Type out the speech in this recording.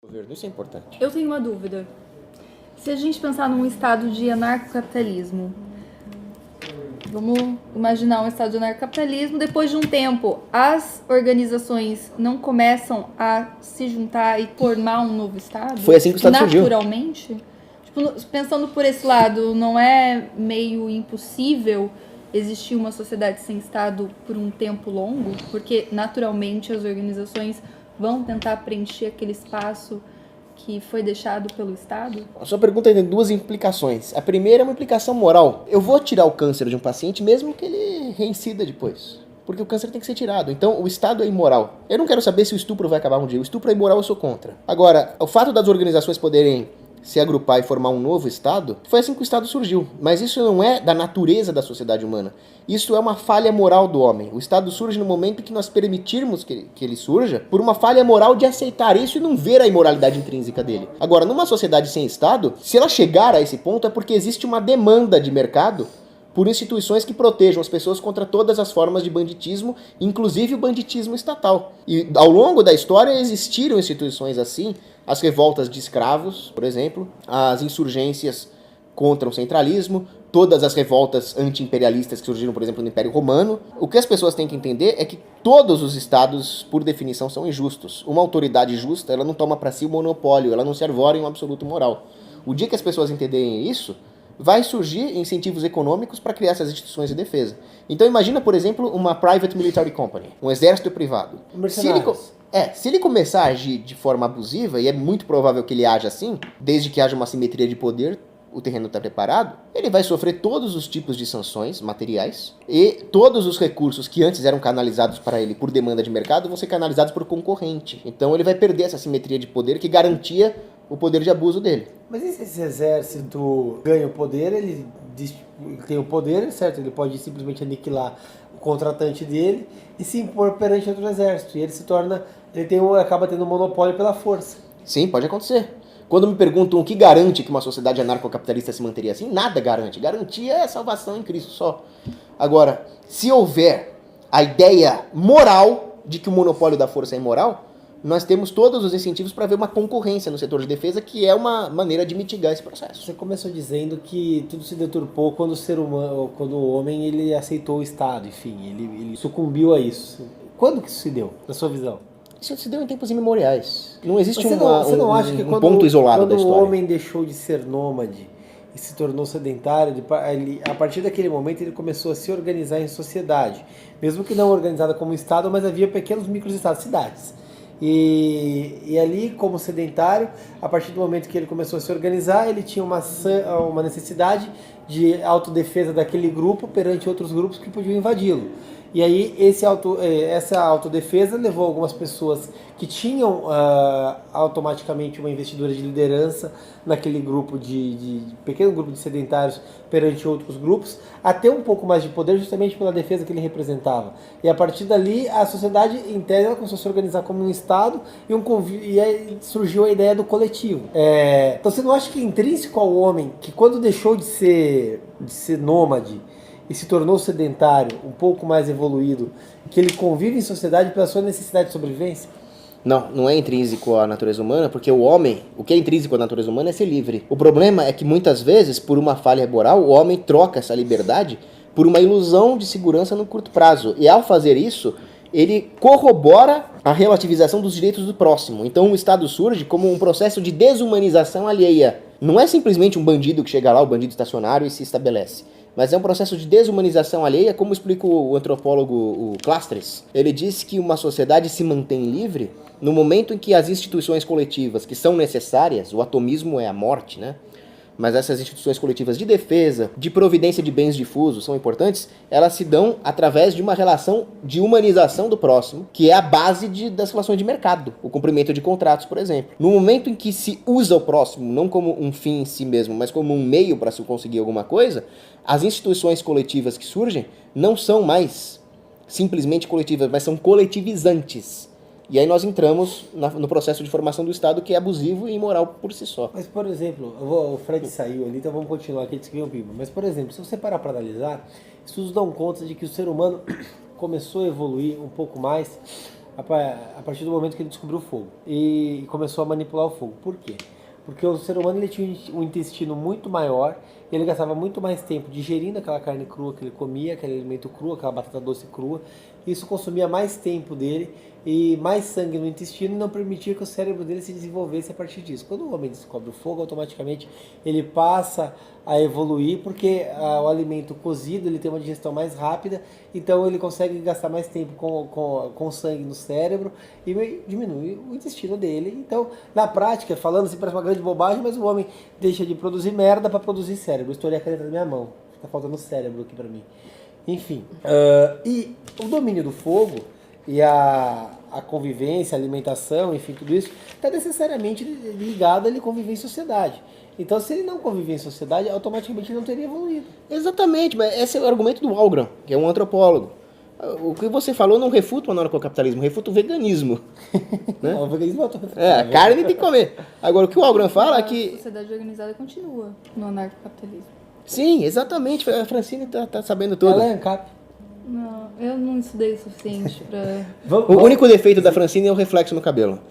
Governo, isso é importante. Eu tenho uma dúvida. Se a gente pensar num estado de anarcocapitalismo, vamos imaginar um estado de anarcocapitalismo, depois de um tempo, as organizações não começam a se juntar e formar um novo estado? Foi assim que o estado surgiu. Naturalmente? Tipo, pensando por esse lado, não é meio impossível existir uma sociedade sem estado por um tempo longo? Porque naturalmente as organizações vão tentar preencher aquele espaço que foi deixado pelo Estado? A sua pergunta tem duas implicações. A primeira é uma implicação moral. Eu vou tirar o câncer de um paciente mesmo que ele reincida depois. Porque o câncer tem que ser tirado. Então, o Estado é imoral. Eu não quero saber se o estupro vai acabar um dia. O estupro é imoral, eu sou contra. Agora, o fato das organizações poderem se agrupar e formar um novo Estado, foi assim que o Estado surgiu. Mas isso não é da natureza da sociedade humana. Isso é uma falha moral do homem. O Estado surge no momento em que nós permitirmos que ele surja por uma falha moral de aceitar isso e não ver a imoralidade intrínseca dele. Agora, numa sociedade sem Estado, se ela chegar a esse ponto é porque existe uma demanda de mercado por instituições que protejam as pessoas contra todas as formas de banditismo, inclusive o banditismo estatal. E ao longo da história existiram instituições assim, as revoltas de escravos, por exemplo, as insurgências contra o centralismo, todas as revoltas anti-imperialistas que surgiram, por exemplo, no Império Romano. O que as pessoas têm que entender é que todos os estados, por definição, são injustos. Uma autoridade justa, ela não toma para si o monopólio, ela não se arvora em um absoluto moral. O dia que as pessoas entenderem isso, vai surgir incentivos econômicos para criar essas instituições de defesa. Então imagina, por exemplo, uma private military company, um exército privado. Se ele começar a agir de forma abusiva, e é muito provável que ele haja assim, desde que haja uma simetria de poder, o terreno está preparado, ele vai sofrer todos os tipos de sanções materiais e todos os recursos que antes eram canalizados para ele por demanda de mercado vão ser canalizados por concorrente. Então ele vai perder essa simetria de poder que garantia o poder de abuso dele. Mas e se esse exército ganha o poder, ele tem o poder, certo? Ele pode simplesmente aniquilar o contratante dele e se impor perante outro exército. E ele se torna, acaba tendo um monopólio pela força. Sim, pode acontecer. Quando me perguntam o que garante que uma sociedade anarcocapitalista se manteria assim, nada garante. Garantia é salvação em Cristo só. Agora, se houver a ideia moral de que o monopólio da força é imoral, nós temos todos os incentivos para ver uma concorrência no setor de defesa, que é uma maneira de mitigar esse processo. Você começou dizendo que tudo se deturpou quando o homem ele aceitou o Estado, enfim, ele sucumbiu a isso. Quando que isso se deu, na sua visão? Isso se deu em tempos imemoriais. Não existe você não acha que um ponto isolado da história. Quando o homem deixou de ser nômade e se tornou sedentário, a partir daquele momento ele começou a se organizar em sociedade, mesmo que não organizada como Estado, mas havia pequenos microestados, cidades. E ali, como sedentário, a partir do momento que ele começou a se organizar, ele tinha uma necessidade de autodefesa daquele grupo perante outros grupos que podiam invadi-lo. E aí essa autodefesa levou algumas pessoas que tinham automaticamente uma investidura de liderança naquele grupo de pequeno grupo de sedentários perante outros grupos, a ter um pouco mais de poder justamente pela defesa que ele representava. E a partir dali a sociedade em tese ela começou a se organizar como um Estado e aí surgiu a ideia do coletivo. Então você não acha que é intrínseco ao homem que quando deixou de ser nômade e se tornou sedentário, um pouco mais evoluído, que ele convive em sociedade pela sua necessidade de sobrevivência? Não é intrínseco à natureza humana, porque o que é intrínseco à natureza humana é ser livre. O problema é que muitas vezes, por uma falha moral, o homem troca essa liberdade por uma ilusão de segurança no curto prazo. E ao fazer isso, ele corrobora a relativização dos direitos do próximo. Então o Estado surge como um processo de desumanização alheia. Não é simplesmente um bandido que chega lá, o bandido estacionário, e se estabelece. Mas é um processo de desumanização alheia, como explica o antropólogo o Clastres. Ele diz que uma sociedade se mantém livre no momento em que as instituições coletivas que são necessárias, o atomismo é a morte, né? Mas essas instituições coletivas de defesa, de providência de bens difusos, são importantes, elas se dão através de uma relação de humanização do próximo, que é a base das relações de mercado, o cumprimento de contratos, por exemplo. No momento em que se usa o próximo, não como um fim em si mesmo, mas como um meio para se conseguir alguma coisa, as instituições coletivas que surgem não são mais simplesmente coletivas, mas são coletivizantes. E aí nós entramos no processo de formação do Estado, que é abusivo e imoral por si só. Mas, por exemplo, o Fred saiu ali, então vamos continuar aqui, disse que eu vivo. Mas, por exemplo, se você parar para analisar, estudos dão conta de que o ser humano começou a evoluir um pouco mais a partir do momento que ele descobriu o fogo e começou a manipular o fogo. Por quê? Porque o ser humano ele tinha um intestino muito maior e ele gastava muito mais tempo digerindo aquela carne crua que ele comia, aquele alimento cru, aquela batata doce crua. Isso consumia mais tempo dele e mais sangue no intestino e não permitia que o cérebro dele se desenvolvesse a partir disso. Quando o homem descobre o fogo, automaticamente ele passa a evoluir porque o alimento cozido ele tem uma digestão mais rápida, então ele consegue gastar mais tempo com sangue no cérebro e diminui o intestino dele. Então, na prática, falando assim, parece uma grande bobagem, mas o homem deixa de produzir merda para produzir cérebro. Eu estourei a caneta na minha mão, tá faltando cérebro aqui para mim. Enfim, e o domínio do fogo e a convivência, a alimentação, enfim, tudo isso está necessariamente ligado a ele conviver em sociedade. Então, se ele não conviver em sociedade, automaticamente ele não teria evoluído. Exatamente, mas esse é o argumento do Algren, que é um antropólogo. O que você falou não refuta o anarcocapitalismo, refuta o veganismo. Né? O veganismo eu tô refutando. A carne tem que comer. Agora, o que o Algren fala é A que... sociedade organizada continua no anarcocapitalismo. Sim, exatamente, a Francine tá sabendo tudo. Ela é ANCAP. Não, eu não estudei o suficiente pra... O único defeito da Francine é o reflexo no cabelo.